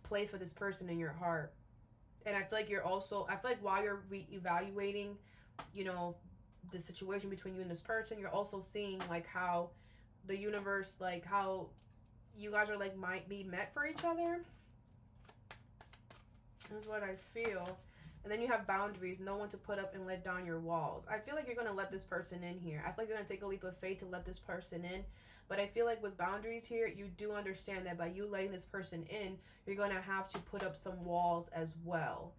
place for this person in your heart. And I feel like you're also, I feel like while you're evaluating, you know, the situation between you and this person, you're also seeing like how the universe, like how you guys are like might be meant for each other. That's what I feel. And then you have boundaries, know when to put up and let down your walls. I feel like you're going to let this person in here. I feel like you're going to take a leap of faith to let this person in. But I feel like with boundaries here, you do understand that by you letting this person in, you're going to have to put up some walls as well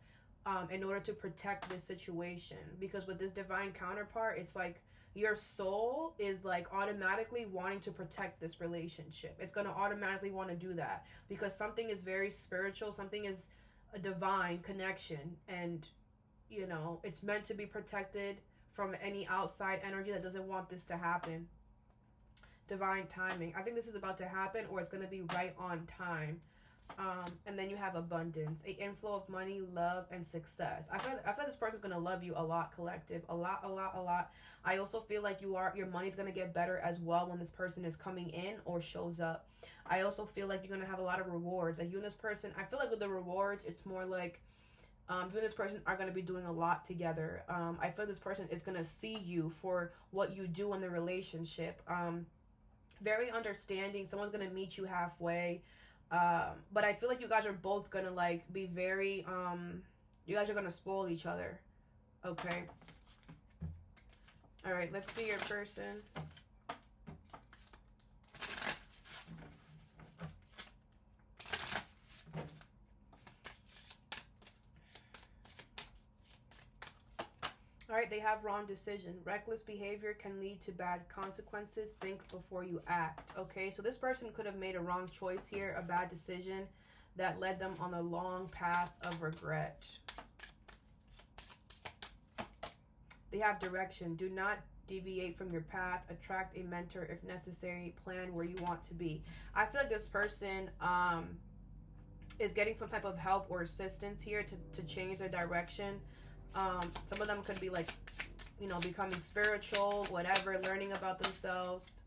in order to protect this situation. Because with this divine counterpart, it's like your soul is like automatically wanting to protect this relationship. It's going to automatically want to do that because something is very spiritual. Something is a divine connection, and you know it's meant to be protected from any outside energy that doesn't want this to happen. Divine timing. I think this is about to happen, or it's going to be right on time. And then you have abundance, an inflow of money, love, and success. I feel this person's going to love you a lot, collective, a lot. I also feel like your money's going to get better as well when this person is coming in or shows up. I also feel like you're going to have a lot of rewards. Like you and this person, I feel like with the rewards, it's more like you and this person are going to be doing a lot together. I feel this person is going to see you for what you do in the relationship. Very understanding. Someone's going to meet you halfway. But I feel like you guys are both going to like be very, you guys are going to spoil each other. Okay. All right, let's see your person. All right, they have wrong decision. Reckless behavior can lead to bad consequences. Think before you act. Okay, so this person could have made a wrong choice here, a bad decision that led them on a long path of regret. They have direction. Do not deviate from your path. Attract a mentor if necessary. Plan where you want to be. I feel like this person is getting some type of help or assistance here to change their direction. Some of them could be like, you know, becoming spiritual, whatever, learning about themselves.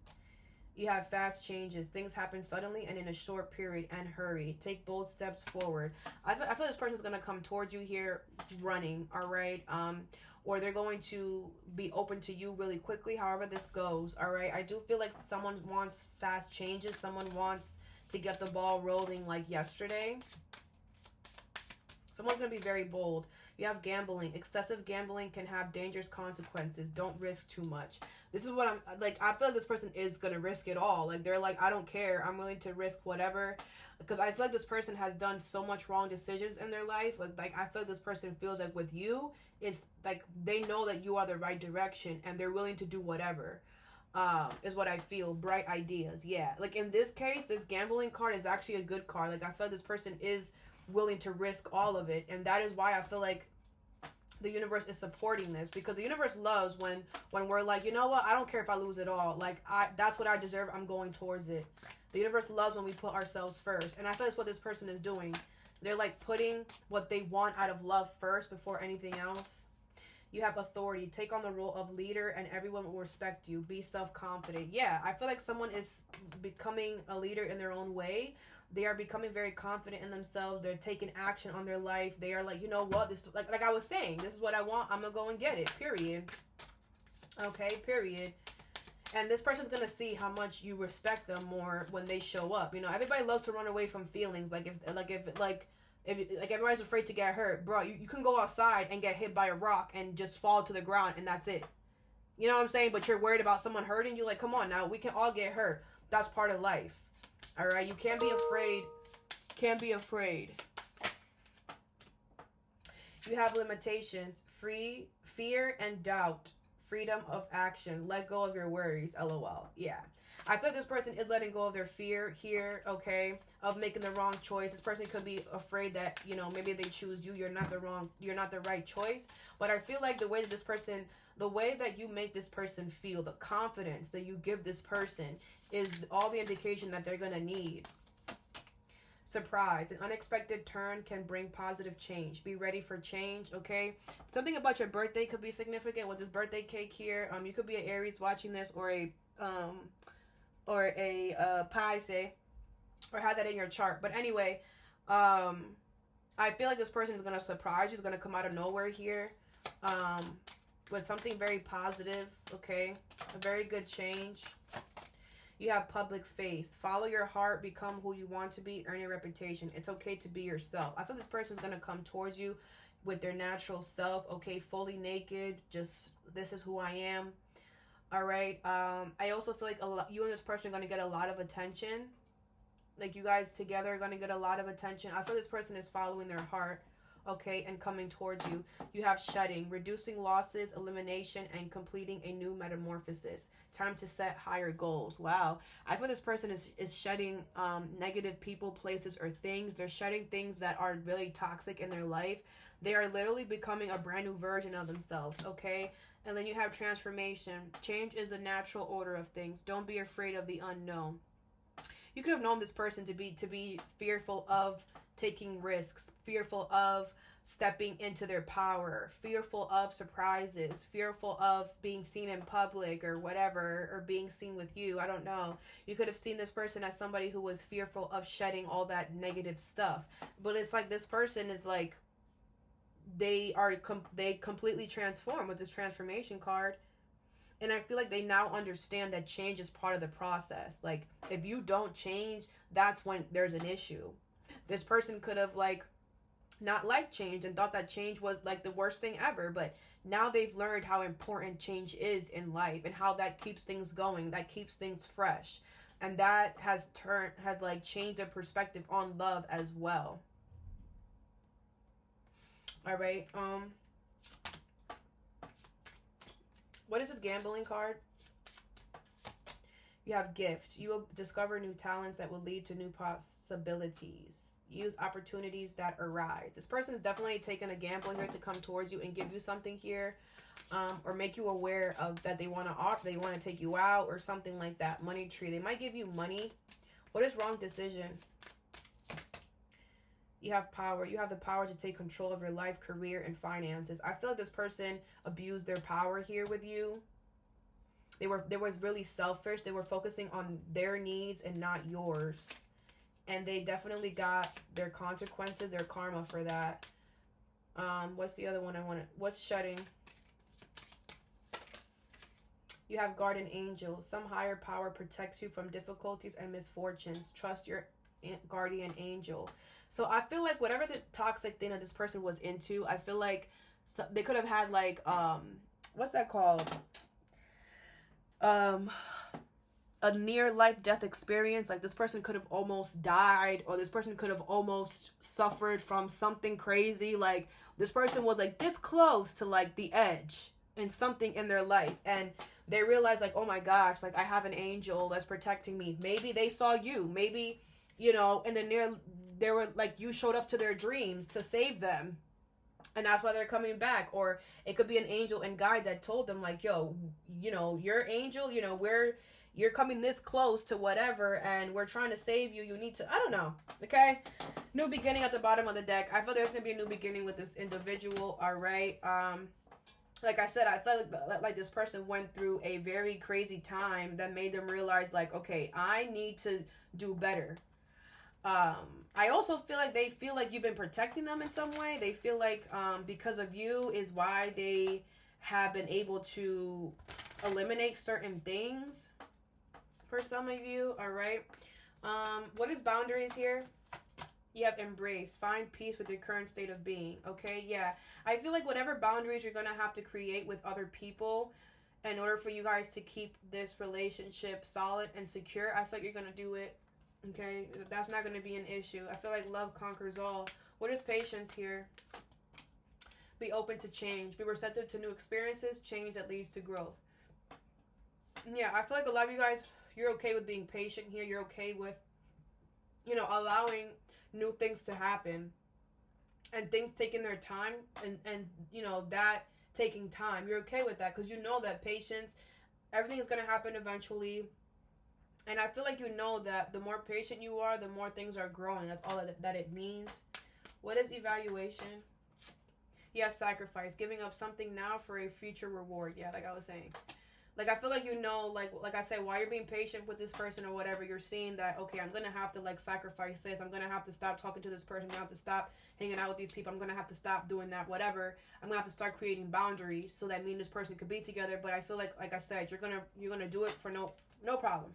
You have fast changes. Things happen suddenly and in a short period, and hurry. Take bold steps forward. I feel this person's going to come towards you here running, all right? Or they're going to be open to you really quickly, however this goes, all right? I do feel like someone wants fast changes. Someone wants to get the ball rolling like yesterday. Someone's going to be very bold. You have gambling. Excessive gambling can have dangerous consequences. Don't risk too much. This is what I'm like. I feel like this person is going to risk it all. Like they're like, I don't care. I'm willing to risk whatever. Because I feel like this person has done so much wrong decisions in their life. Like I feel like this person feels like with you, it's like they know that you are the right direction and they're willing to do whatever. Is what I feel. Bright ideas. Yeah. Like in this case, this gambling card is actually a good card. Like I feel like this person is willing to risk all of it, and that is why I feel like the universe is supporting this, because the universe loves when we're like, you know what, I don't care if I lose it all, like that's what I deserve, I'm going towards it. The universe loves when we put ourselves first, and I feel that's what this person is doing. They're like putting what they want out of love first before anything else. You have authority. Take on the role of leader and everyone will respect you. Be self-confident. Yeah, I feel like someone is becoming a leader in their own way. They are becoming very confident in themselves. They're taking action on their life. They are like, you know what? This, like I was saying, this is what I want. I'm going to go and get it. Period. Okay, period. And this person's going to see how much you respect them more when they show up. You know, everybody loves to run away from feelings. Like if everybody's afraid to get hurt, bro, you can go outside and get hit by a rock and just fall to the ground and that's it. You know what I'm saying? But you're worried about someone hurting you. Like, come on now, we can all get hurt. That's part of life. All right, you can't be afraid. Can't be afraid. You have limitations. Fear and doubt. Freedom of action. Let go of your worries. LOL. Yeah. I feel like this person is letting go of their fear here, okay, of making the wrong choice. This person could be afraid that, you know, maybe they choose you, you're not the right choice. But I feel like the way that you make this person feel, the confidence that you give this person is all the indication that they're going to need. Surprise. An unexpected turn can bring positive change. Be ready for change, okay? Something about your birthday could be significant with this birthday cake here. You could be an Aries watching this, or a Pisces, or have that in your chart. But anyway, I feel like this person is going to surprise you. It's going to come out of nowhere here with something very positive, okay? A very good change. You have public face. Follow your heart. Become who you want to be. Earn your reputation. It's okay to be yourself. I feel this person is going to come towards you with their natural self, okay? Fully naked. Just, this is who I am. All right. I also feel like you and this person are going to get a lot of attention. Like you guys together are going to get a lot of attention. I feel this person is following their heart, okay, and coming towards you. You have shedding, reducing losses, elimination, and completing a new metamorphosis. Time to set higher goals. Wow. I feel this person is shedding negative people, places, or things. They're shedding things that are really toxic in their life. They are literally becoming a brand new version of themselves, okay? And then you have transformation. Change is the natural order of things. Don't be afraid of the unknown. You could have known this person to be fearful of taking risks, fearful of stepping into their power, fearful of surprises, fearful of being seen in public or whatever, or being seen with you. I don't know. You could have seen this person as somebody who was fearful of shedding all that negative stuff. But it's like this person is like, they completely transform with this transformation card. And I feel like they now understand that change is part of the process. Like, if you don't change, that's when there's an issue. This person could have, like, not liked change and thought that change was, like, the worst thing ever. But now they've learned how important change is in life and how that keeps things going, that keeps things fresh. And that has changed their perspective on love as well. All right. What is this gambling card? You have gift. You will discover new talents that will lead to new possibilities. Use opportunities that arise. This person is definitely taking a gamble here to come towards you and give you something here, or make you aware of that they want to take you out or something like that. Money tree. They might give you money. What is wrong decision? You have power. You have the power to take control of your life, career, and finances. I feel like this person abused their power here with you. They was really selfish. They were focusing on their needs and not yours. And they definitely got their consequences, their karma for that. What's the other one I wanted? What's shedding? You have guardian angel. Some higher power protects you from difficulties and misfortunes. Trust your guardian angel. So I feel like whatever the toxic thing that this person was into, I feel like they could have had like, what's that called? A near life death experience. Like this person could have almost died, or this person could have almost suffered from something crazy. Like this person was like this close to like the edge in something in their life. And they realized like, oh my gosh, like I have an angel that's protecting me. Maybe they saw you. Maybe, you know, in the they were like, you showed up to their dreams to save them. And that's why they're coming back. Or it could be an angel and guide that told them like, yo, you know, your angel, you know, you're coming this close to whatever, and we're trying to save you. You need to, I don't know. Okay. New beginning at the bottom of the deck. I feel there's going to be a new beginning with this individual. All right. like I said, I felt like this person went through a very crazy time that made them realize, like, okay, I need to do better. I also feel like they feel like you've been protecting them in some way. They feel like because of you is why they have been able to eliminate certain things for some of you. All right. What is boundaries here? You have embrace. Find peace with your current state of being. Okay, yeah. I feel like whatever boundaries you're going to have to create with other people in order for you guys to keep this relationship solid and secure, I feel like you're going to do it. Okay, that's not going to be an issue. I feel like love conquers all. What is patience here? Be open to change. Be receptive to new experiences. Change that leads to growth. Yeah, I feel like a lot of you guys, you're okay with being patient here. You're okay with, you know, allowing new things to happen. And things taking their time. And you know, that taking time. You're okay with that because you know that patience, everything is going to happen eventually. And I feel like you know that the more patient you are, the more things are growing. That's all that it means. What is evaluation? Yes, sacrifice. Giving up something now for a future reward. Yeah, like I was saying. Like, I feel like you know, like I said, while you're being patient with this person or whatever, you're seeing that, okay, I'm going to have to, like, sacrifice this. I'm going to have to stop talking to this person. I'm going to have to stop hanging out with these people. I'm going to have to stop doing that, whatever. I'm going to have to start creating boundaries so that me and this person could be together. But I feel like I said, you're gonna do it for no problem.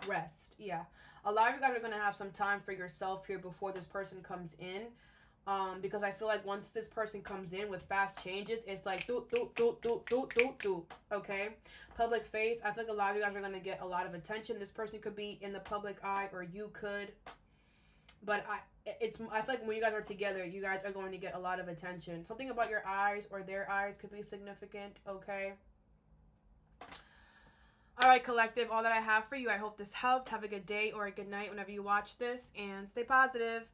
Rest. Yeah, a lot of you guys are going to have some time for yourself here before this person comes in, because I feel like once this person comes in with fast changes, it's like do. Okay, public face. I feel like a lot of you guys are going to get a lot of attention. This person could be in the public eye, or you could, but I feel like when you guys are together, you guys are going to get a lot of attention. Something about your eyes or their eyes could be significant. Okay. All right, collective, all that I have for you. I hope this helped. Have a good day or a good night whenever you watch this, and stay positive.